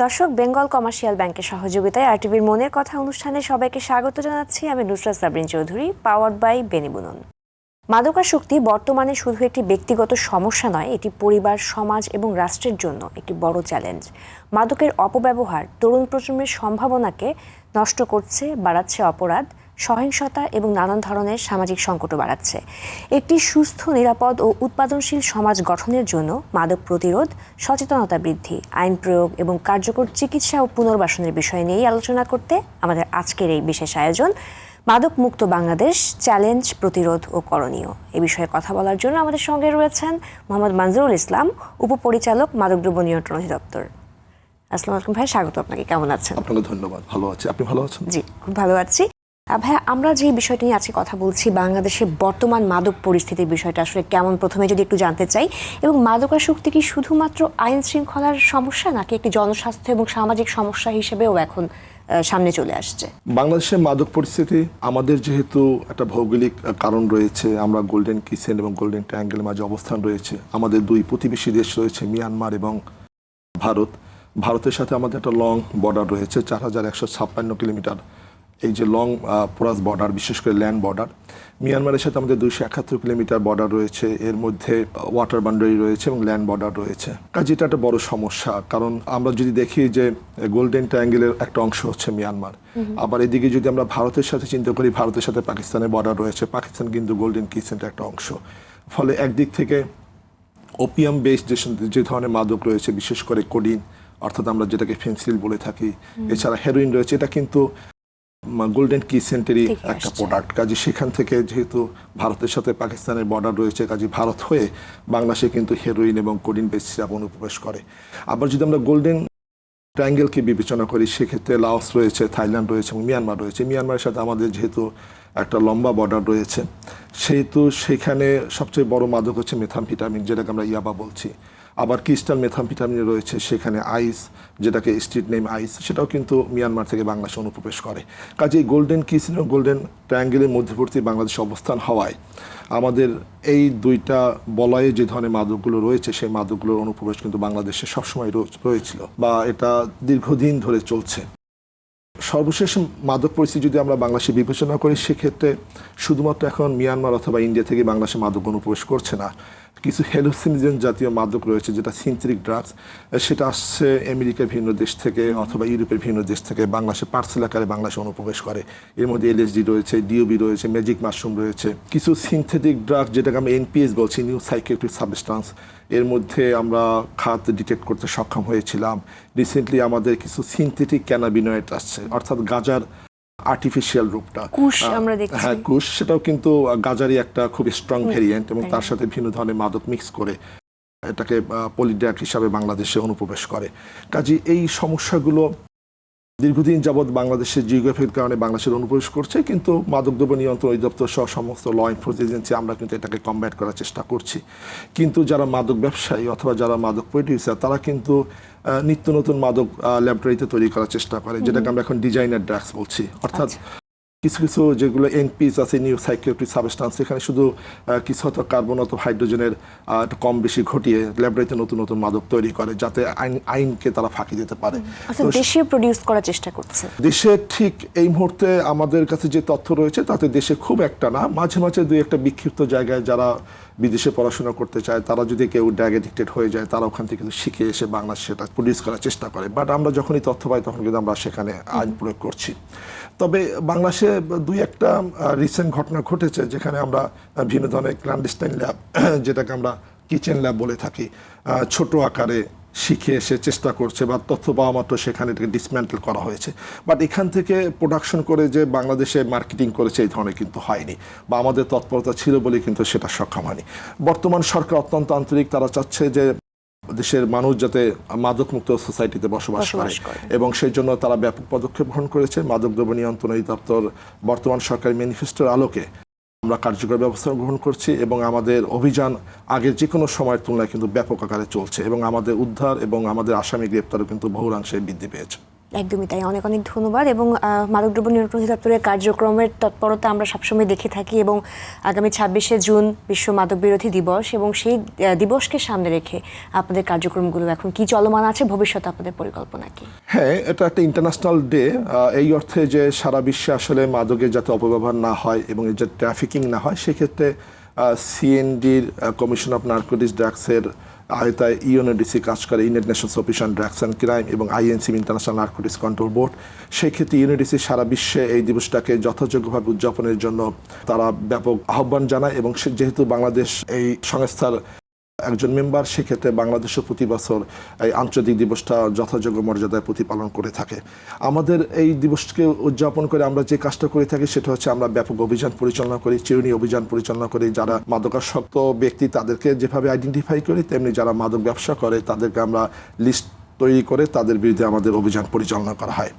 দর্শক, বেঙ্গল কমার্শিয়াল ব্যাংকের সহযোগিতায় আরটিভির মনের কথা অনুষ্ঠানে সবাইকে স্বাগত জানাচ্ছি। আমি নুসরাত সাবরিন চৌধুরী, পাওয়ার্ড বাই বেনিবুনন। মাদকাসক্তি বর্তমানে শুধু একটি ব্যক্তিগত সমস্যা নয়, এটি পরিবার, সমাজ এবং রাষ্ট্রের জন্য একটি বড় চ্যালেঞ্জ। মাদকের অপব্যবহার তরুণ প্রজন্মের সম্ভাবনাকে নষ্ট করছে, বাড়াচ্ছে অপরাধ, সহিংসতা এবং নানান ধরনের সামাজিক সংকটও বাড়াচ্ছে। একটি সুস্থ, নিরাপদ ও উৎপাদনশীল সমাজ গঠনের জন্য মাদক প্রতিরোধ, সচেতনতা বৃদ্ধি, আইন প্রয়োগ এবং কার্যকর চিকিৎসা ও পুনর্বাসনের বিষয় নিয়েই আলোচনা করতে আমাদের আজকের এই বিশেষ আয়োজন মাদক মুক্ত বাংলাদেশ, চ্যালেঞ্জ, প্রতিরোধ ও করণীয়। এ বিষয়ে কথা বলার জন্য আমাদের সঙ্গে রয়েছেন মোহাম্মদ মঞ্জুরুল ইসলাম, উপপরিচালক, মাদকদ্রব্য নিয়ন্ত্রণ অধিদপ্তর। আসসালামু আলাইকুম ভাই, স্বাগত আপনাকে। কেমন আছেন? আপনাকে ধন্যবাদ। ভালো আছি, আপনি ভালো আছেন? জি, খুব ভালো আছি। ভাইয়া, আমরা যে বিষয়টি নিয়ে আজকে কথা বলছি, বাংলাদেশের বর্তমান মাদক পরিস্থিতির বিষয়টা আসলে কেমন, প্রথমে যদি একটু জানতে চাই। এবং মাদকাসক্তি কি শুধুমাত্র আইন শৃঙ্খলার সমস্যা, নাকি একটি জনস্বাস্থ্য এবং সামাজিক সমস্যা হিসেবেও এখন সামনে চলে আসছে? বাংলাদেশের মাদক পরিস্থিতি, আমাদের যেহেতু একটা ভৌগোলিক কারণ রয়েছে, আমরা গোল্ডেন কিসেন এবং গোল্ডেন ট্রায়াঙ্গেলের মাঝে অবস্থান রয়েছে। আমাদের দুই প্রতিবেশী দেশ রয়েছে, মিয়ানমার এবং ভারত। ভারতের সাথে আমাদের একটা লং বর্ডার রয়েছে, 4156 কিলোমিটার। এই যে লং পোরাস বর্ডার, বিশেষ করে ল্যান্ড বর্ডার। মিয়ানমারের সাথে আমাদের 271 কিলোমিটার বর্ডার রয়েছে, এর মধ্যে ওয়াটার বাউন্ডারি রয়েছে এবং ল্যান্ড বর্ডার রয়েছে। কাজে এটা একটা বড় সমস্যা, কারণ আমরা যদি দেখি যে গোল্ডেন ট্রায়াঙ্গেলের একটা অংশ হচ্ছে মিয়ানমার, আবার এদিকে যদি আমরা ভারতের সাথে চিন্তা করি, ভারতের সাথে পাকিস্তানের বর্ডার রয়েছে, পাকিস্তান কিন্তু গোল্ডেন কিসেন্টের একটা অংশ। ফলে একদিক থেকে ওপিয়াম বেসড যে ধরনের মাদক রয়েছে, বিশেষ করে কোডিন, অর্থাৎ আমরা যেটাকে ফেন্সিল বলে থাকি, এছাড়া হেরোইন রয়েছে, এটা কিন্তু গোল্ডেন কিসেন্টেরই একটা প্রোডাক্ট। কাজে সেখান থেকে যেহেতু ভারতের সাথে পাকিস্তানের বর্ডার রয়েছে, কাজে ভারত হয়ে বাংলাদেশে কিন্তু হেরোইন এবং কোডিন বেস সিরাপ অনুপ্রবেশ করে। আবার যদি আমরা গোল্ডেন ট্রায়াঙ্গেলকে বিবেচনা করি, সেক্ষেত্রে লাওস রয়েছে, থাইল্যান্ড রয়েছে এবং মিয়ানমার রয়েছে। মিয়ানমারের সাথে আমাদের যেহেতু একটা লম্বা বর্ডার রয়েছে, সেহেতু সেখানে সবচেয়ে বড় মাদক হচ্ছে মেথামফিটামিন, যেটাকে আমরা ইয়াবা বলছি। আবার ক্রিস্টাল মেথামফিটামিন রয়েছে, সেখানে আইস, যেটাকে স্ট্রিট নেম আইস, সেটাও কিন্তু মিয়ানমার থেকে বাংলাদেশে অনুপ্রবেশ করে। কাজেই গোল্ডেন কিসেন ও গোল্ডেন ট্রায়াঙ্গেলের মধ্যবর্তী বাংলাদেশ অবস্থান হওয়ায় আমাদের এই দুইটা বলয়ে যে ধরনের মাদকগুলো রয়েছে, সেই মাদকগুলোর অনুপ্রবেশ কিন্তু বাংলাদেশে সবসময় রয়েছিল, বা এটা দীর্ঘদিন ধরে চলছে। সর্বশেষ মাদক পরিস্থিতি যদি আমরা বাংলাদেশে বিবেচনা করি, সেক্ষেত্রে শুধুমাত্র এখন মিয়ানমার অথবা ইন্ডিয়া থেকে বাংলাদেশে মাদক অনুপ্রবেশ করছে না। কিছু হ্যালুসিনোজেন জাতীয় মাদক রয়েছে, যেটা সিনথেটিক ড্রাগস, সেটা আসছে আমেরিকার ভিন্ন দেশ থেকে অথবা ইউরোপের ভিন্ন দেশ থেকে বাংলাদেশে পার্সেল আকারে বাংলাদেশে অনুপ্রবেশ করে। এর মধ্যে এলএসডি রয়েছে, ডিওবি রয়েছে, ম্যাজিক মাশরুম রয়েছে। কিছু সিনথেটিক ড্রাগ, যেটাকে আমরা এনপিএস বলছি, নিউ সাইকিয়াট্রিক সাবস্টেন্স, এর মধ্যে আমরা খাত ডিটেক্ট করতে সক্ষম হয়েছিলাম। রিসেন্টলি আমাদের কিছু সিনথেটিক ক্যানাবিনয়েড আসছে, অর্থাৎ গাঁজার আর্টিফিশিয়াল রূপটা, হ্যাঁ কুশ, সেটাও কিন্তু গাজারই একটা খুব স্ট্রং ভেরিয়েন্ট, এবং তার সাথে ভিন্ন ধরনের মাদক মিক্স করে এটাকে পলিড্রাগ হিসাবে বাংলাদেশে অনুপ্রবেশ করে। কাজে এই সমস্যাগুলো দীর্ঘদিন যাবৎ বাংলাদেশের জিওগ্রাফির কারণে বাংলাদেশের অনুপ্রবেশ করছে, কিন্তু মাদকদ্রব্য নিয়ন্ত্রণ অধিদপ্তর সহ সমস্ত ল এনফোর্সমেন্ট এজেন্সি আমরা কিন্তু এটাকে কমব্যাট করার চেষ্টা করছি। কিন্তু যারা মাদক ব্যবসায়ী অথবা যারা মাদক প্রডিউসার, তারা কিন্তু নিত্য নতুন মাদক ল্যাবরেটরিতে তৈরি করার চেষ্টা করে, যেটাকে আমরা এখন ডিজাইনার ড্রাগস বলছি। অর্থাৎ কিছু কিছু যেগুলো এনপিএস আছে, নিউ সাইকিয়াট্রিক সাবস্টেন্স, সেখানে শুধু কিছু হয়তো কার্বন অথবা হাইড্রোজেনের কম বেশি ঘটিয়ে ল্যাবরেটরিতে নতুন নতুন মাদক তৈরি করে, যাতে আইনকে তারা ফাঁকি দিতে পারে। দেশে প্রডিউস করার চেষ্টা করছে। দেশে ঠিক এই মুহূর্তে আমাদের কাছে যে তথ্য রয়েছে, তাতে দেশে খুব একটা না, মাঝে মাঝে দুই একটা বিক্ষিপ্ত জায়গায় যারা বিদেশে পড়াশোনা করতে চায়, তারা যদি কেউ ড্রাগ এডিক্টেড হয়ে যায়, তারা ওখান থেকে কিন্তু শিখে এসে বাংলাদেশে সেটা প্রডিউস করার চেষ্টা করে। বাট আমরা যখনই তথ্য পাই, তখন কিন্তু আমরা সেখানে আইন প্রয়োগ করছি। তবে বাংলাদেশে দুই একটা রিসেন্ট ঘটনা ঘটেছে, যেখানে আমরা ভিন্ন ধরনের ক্ল্যান্ডেস্টাইন ল্যাব, যেটাকে আমরা কিচেন ল্যাব বলে থাকি, ছোট আকারে শিখে এসে চেষ্টা করছে, বা তথ্য পাওয়া মাত্র সেখানে এটাকে ডিসম্যান্টেল করা হয়েছে। বাট এখান থেকে প্রোডাকশন করে যে বাংলাদেশে মার্কেটিং করেছে, এই ধরনের কিন্তু হয়নি, বা আমাদের তৎপরতা ছিল বলে কিন্তু সেটা সক্ষম হয়নি। বর্তমান সরকার অত্যন্ত আন্তরিক, তারা চাচ্ছে যে দেশের মানুষ যাতে মাদকমুক্ত সোসাইটিতে বসবাস করে, এবং সেই জন্য তারা ব্যাপক পদক্ষেপ গ্রহণ করেছে। মাদকদ্রব্য নিয়ন্ত্রণ অধিদপ্তর বর্তমান সরকারি ম্যানিফেস্টোর আলোকে আমরা কার্যকর ব্যবস্থা গ্রহণ করছি, এবং আমাদের অভিযান আগের যে কোনো সময়ের তুলনায় কিন্তু ব্যাপক আকারে চলছে, এবং আমাদের উদ্ধার এবং আমাদের আসামি গ্রেপ্তারও কিন্তু বহুলাংশে বৃদ্ধি পেয়েছে। একদমই তাই, অনেক অনেক ধন্যবাদ। এবং মাদকদ্রব্য নিয়ন্ত্রণ অধিদপ্তরের কার্যক্রমের তৎপরতা আমরা সবসময় দেখে থাকি, এবং আগামী 26শে জুন বিশ্ব মাদক বিরোধী দিবস, এবং সেই দিবসকে সামনে রেখে আপনাদের কার্যক্রমগুলো এখন কি চলমান আছে, ভবিষ্যতে আপনাদের পরিকল্পনা কি? হ্যাঁ, এটা একটা ইন্টারন্যাশনাল ডে, এই অর্থে যে সারা বিশ্বে আসলে মাদকের যাতে অপব্যবহার না হয় এবং এর যে ট্রাফিকিং না হয়, সেক্ষেত্রে সিএনডির কমিশন অফ নার্কোটিক্স ড্রাগসের আয়তায় ইউএনওডিসি কাজ করে, United Nations office on drugs and crime, এবং INC international narcotics control board. সেই ক্ষেত্রে ইউএনওডিসি সারা বিশ্বে এই দিবসটাকে যথাযোগ্যভাবে উদযাপনের জন্য তারা ব্যাপক আহ্বান জানায়, এবং যেহেতু বাংলাদেশ এই সংস্থার একজন মেম্বার, সেক্ষেত্রে বাংলাদেশও প্রতি বছর এই আন্তর্জাতিক দিবসটা যথাযোগ্য মর্যাদায় প্রতিপালন করে থাকে। আমাদের এই দিবসকে উদযাপন করে আমরা যে কাজটা করে থাকি সেটা হচ্ছে আমরা ব্যাপক অভিযান পরিচালনা করি, চিরুনি অভিযান পরিচালনা করি। যারা মাদকাসক্ত ব্যক্তি তাদেরকে যেভাবে আইডেন্টিফাই করি, তেমনি যারা মাদক ব্যবসা করে তাদেরকে আমরা লিস্ট তৈরি করে তাদের বিরুদ্ধে আমাদের অভিযান পরিচালনা করা হয়।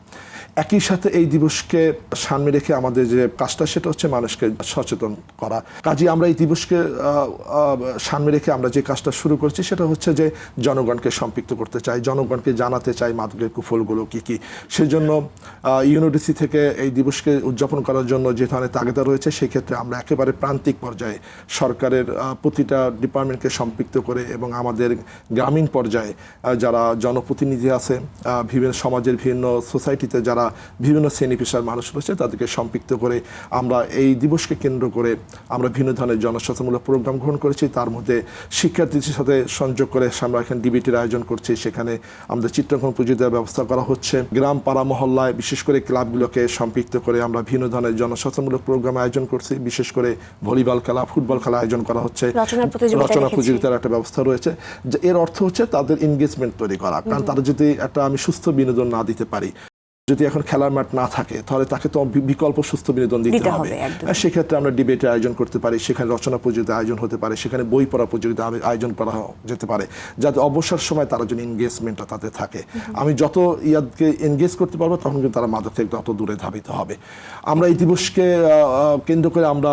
একই সাথে এই দিবসকে সামনে রেখে আমাদের যে কাজটা সেটা হচ্ছে মানুষকে সচেতন করা। কাজে আমরা এই দিবসকে সামনে রেখে আমরা যে কাজটা শুরু করছি সেটা হচ্ছে যে জনগণকে সম্পৃক্ত করতে চাই, জনগণকে জানাতে চাই মাদকের কুফলগুলো কী কী। সেজন্য ইউএনওডিসি থেকে এই দিবসকে উদযাপন করার জন্য যে ধরনের তাগিদা রয়েছে, সেক্ষেত্রে আমরা একেবারে প্রান্তিক পর্যায়ে সরকারের প্রতিটা ডিপার্টমেন্টকে সম্পৃক্ত করে, এবং আমাদের গ্রামীণ পর্যায়ে যারা জনপ্রতিনিধি আছে, বিভিন্ন সমাজের বিভিন্ন সোসাইটিতে যারা বিভিন্ন শ্রেণী পেশার মানুষ রয়েছে তাদেরকে সম্পৃক্ত করে আমরা এই দিবসকে কেন্দ্র করে আমরা বিভিন্ন ধরনের জনসচেতনমূলক প্রোগ্রাম গ্রহণ করেছি। তার মধ্যে শিক্ষার্থীদের সাথে সংযোগ করে আমরা এখানে ডিবেটের আয়োজন করছি, সেখানে আমাদের চিত্রাঙ্কন প্রতিযোগিতার ব্যবস্থা করা হচ্ছে। গ্রাম পাড়া মহল্লায় বিশেষ করে ক্লাবগুলোকে সম্পৃক্ত করে আমরা বিভিন্ন ধরনের জনসচেতনমূলক প্রোগ্রাম আয়োজন করছি। বিশেষ করে ভলিবল খেলা, ফুটবল খেলা আয়োজন করা হচ্ছে, রচনা প্রতিযোগিতার একটা ব্যবস্থা রয়েছে। এর অর্থ হচ্ছে তাদের এনগেজমেন্ট তৈরি করা, কারণ তারা যদি একটা আমি সুস্থ বিনোদন না দিতে পারি, যদি এখন খেলার মাঠ না থাকে, তাহলে তাকে তো বিকল্প সুস্থ বিনোদন দিতে হবে। সেক্ষেত্রে আমরা ডিবেটের আয়োজন করতে পারি, সেখানে রচনা প্রতিযোগিতা আয়োজন হতে পারে, সেখানে বই পড়া প্রতিযোগিতা আয়োজন করা যেতে পারে, যাতে অবসর সময় তারা যেন এনগেজমেন্টটা তাতে থাকে। আমি যত ইয়াদকে এনগেজ করতে পারবো তখন কিন্তু তারা মাদক থেকে তত দূরে ধাবিত হবে। আমরা এই দিবসকে কেন্দ্র করে আমরা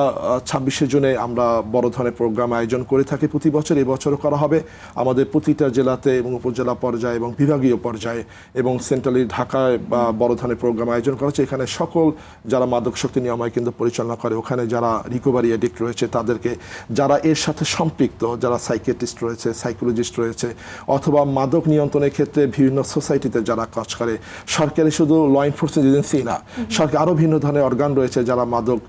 26শে জুনে আমরা বড় ধরনের প্রোগ্রাম আয়োজন করে থাকি প্রতি বছর। এবছরও করা হবে আমাদের প্রতিটা জেলাতে এবং উপজেলা পর্যায়ে এবং বিভাগীয় পর্যায়ে, এবং সেন্ট্রালি ঢাকায় বড় ধরনের প্রোগ্রাম আয়োজন করা হচ্ছে। এখানে সকল যারা মাদক শক্তি নিরাময় কেন্দ্র পরিচালনা করে, ওখানে যারা রিকভারি অ্যাডিক্ট রয়েছে তাদেরকে, যারা এর সাথে সম্পৃক্ত, যারা সাইকিয়াট্রিস্ট রয়েছে, সাইকোলজিস্ট রয়েছে, অথবা মাদক নিয়ন্ত্রণের ক্ষেত্রে বিভিন্ন সোসাইটিতে যারা কাজ করে, সরকারি শুধু ল এনফোর্সমেন্ট এজেন্সি না, সরকার আরও ভিন্ন ধরনের অর্গান রয়েছে যারা মাদক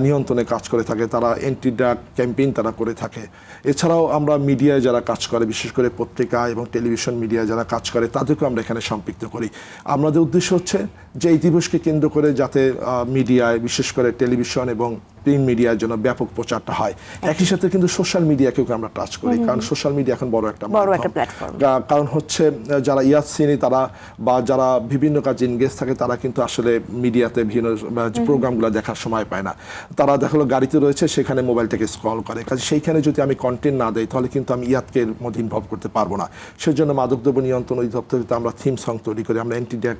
নিয়ন্ত্রণে কাজ করে থাকে, তারা অ্যান্টি ড্রাগ ক্যাম্পেইন তারা করে থাকে। এছাড়াও আমরা মিডিয়ায় যারা কাজ করে, বিশেষ করে পত্রিকা এবং টেলিভিশন মিডিয়ায় যারা কাজ করে, তাদেরকেও আমরা এখানে সম্পৃক্ত করি। আমাদের উদ্দেশ্য হচ্ছে যে এই দিবসকে কেন্দ্র করে যাতে মিডিয়ায়, বিশেষ করে টেলিভিশন এবং প্রিন্ট মিডিয়ার জন্য ব্যাপক প্রচারটা হয়। একই সাথে কিন্তু সোশ্যাল মিডিয়াকেও আমরা টাচ করি, কারণ সোশ্যাল মিডিয়া এখন বড় একটা প্ল্যাটফর্ম। কারণ হচ্ছে যারা ইয়াসিনি তারা বা যারা বিভিন্ন কাজে এনগেজ থাকে, তারা কিন্তু আসলে মিডিয়াতে বিভিন্ন প্রোগ্রামগুলো দেখার সময় পায় না। তারা দেখালো গাড়িতে রয়েছে, সেখানে মোবাইলটাকে স্ক্রল করে। কাজে সেইখানে যদি আমি কন্টেন্ট না দেই, তাহলে কিন্তু আমি ইয়াদকে এর মধ্যে ইনভলভ করতে পারবো না। সেজন্য মাদকদ্রব্য নিয়ন্ত্রণ অধিদপ্তরিতে আমরা থিম সং তৈরি করি, আমরা অ্যান্টি ড্রাগ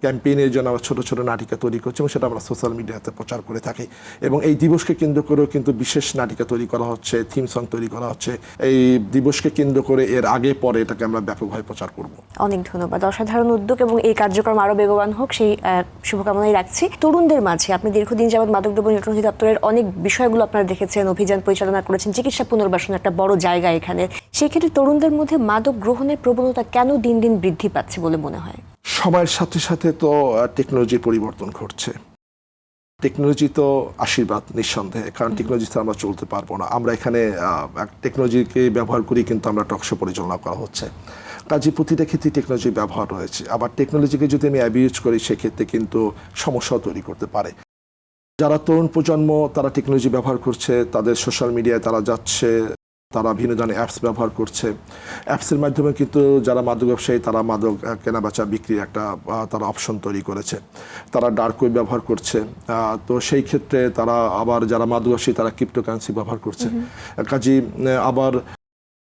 ক্যাম্পেইনের জন্য আমরা ছোটো ছোটো নাটিকা তৈরি করছি, এবং সেটা আমরা সোশ্যাল মিডিয়াতে প্রচার করে থাকি। এবং এই দিবসকে কেন্দ্র করেও কিন্তু বিশেষ নাটিকা তৈরি করা হচ্ছে, থিম সং তৈরি করা হচ্ছে। এই দিবসকে কেন্দ্র করে এর আগে পরে এটাকে আমরা ব্যাপকভাবে প্রচার করব। অনেক ধন্যবাদ। অসাধারণ উদ্যোগ, এবং এই কার্যক্রম আরও বেগবান হোক সেই শুভকামনাই রাখছি। তরুণদের মাঝে আপনি দীর্ঘদিন যাবৎ মাদকদ্রব্য নিয়ন্ত্রণ অধিদপ্তরের অনেক বিষয়গুলো আপনারা দেখেছেন, অভিযান পরিচালনা করেছেন, চিকিৎসা পুনর্বাসন একটা বড় জায়গা এখানে। সেই ক্ষেত্রে তরুণদের মধ্যে মাদক গ্রহণের প্রবণতা কেন দিন দিন বৃদ্ধি পাচ্ছে বলে মনে হয়? সময়ের সাথে সাথে তো টেকনোলজির পরিবর্তন ঘটছে। টেকনোলজি তো আশীর্বাদ নিঃসন্দেহে, কারণ টেকনোলজি ছাড়া আমরা চলতে পারবো না। আমরা এখানে টেকনোলজিকে ব্যবহার করি, কিন্তু আমরা টকশো পরিচালনা করা হচ্ছে। কাজে প্রতিটা ক্ষেত্রে টেকনোলজির ব্যবহার রয়েছে। আবার টেকনোলজিকে যদি আমি অ্যাবিউজ করি, সেক্ষেত্রে কিন্তু সমস্যাও তৈরি করতে পারে। যারা তরুণ প্রজন্ম তারা টেকনোলজি ব্যবহার করছে, তাদের সোশ্যাল মিডিয়ায় তারা যাচ্ছে, তারা ভিন্ন ধরনের অ্যাপস ব্যবহার করছে। অ্যাপসের মাধ্যমে কিন্তু যারা মাদক ব্যবসায়ী তারা মাদক কেনাবেচা বিক্রির একটা তারা অপশন তৈরি করেছে। তারা ডার্ক ওয়েব ব্যবহার করছে। তো সেই ক্ষেত্রে তারা আবার যারা মাদক ব্যবসায়ী তারা ক্রিপ্টোকারেন্সি ব্যবহার করছে। কাজেই আবার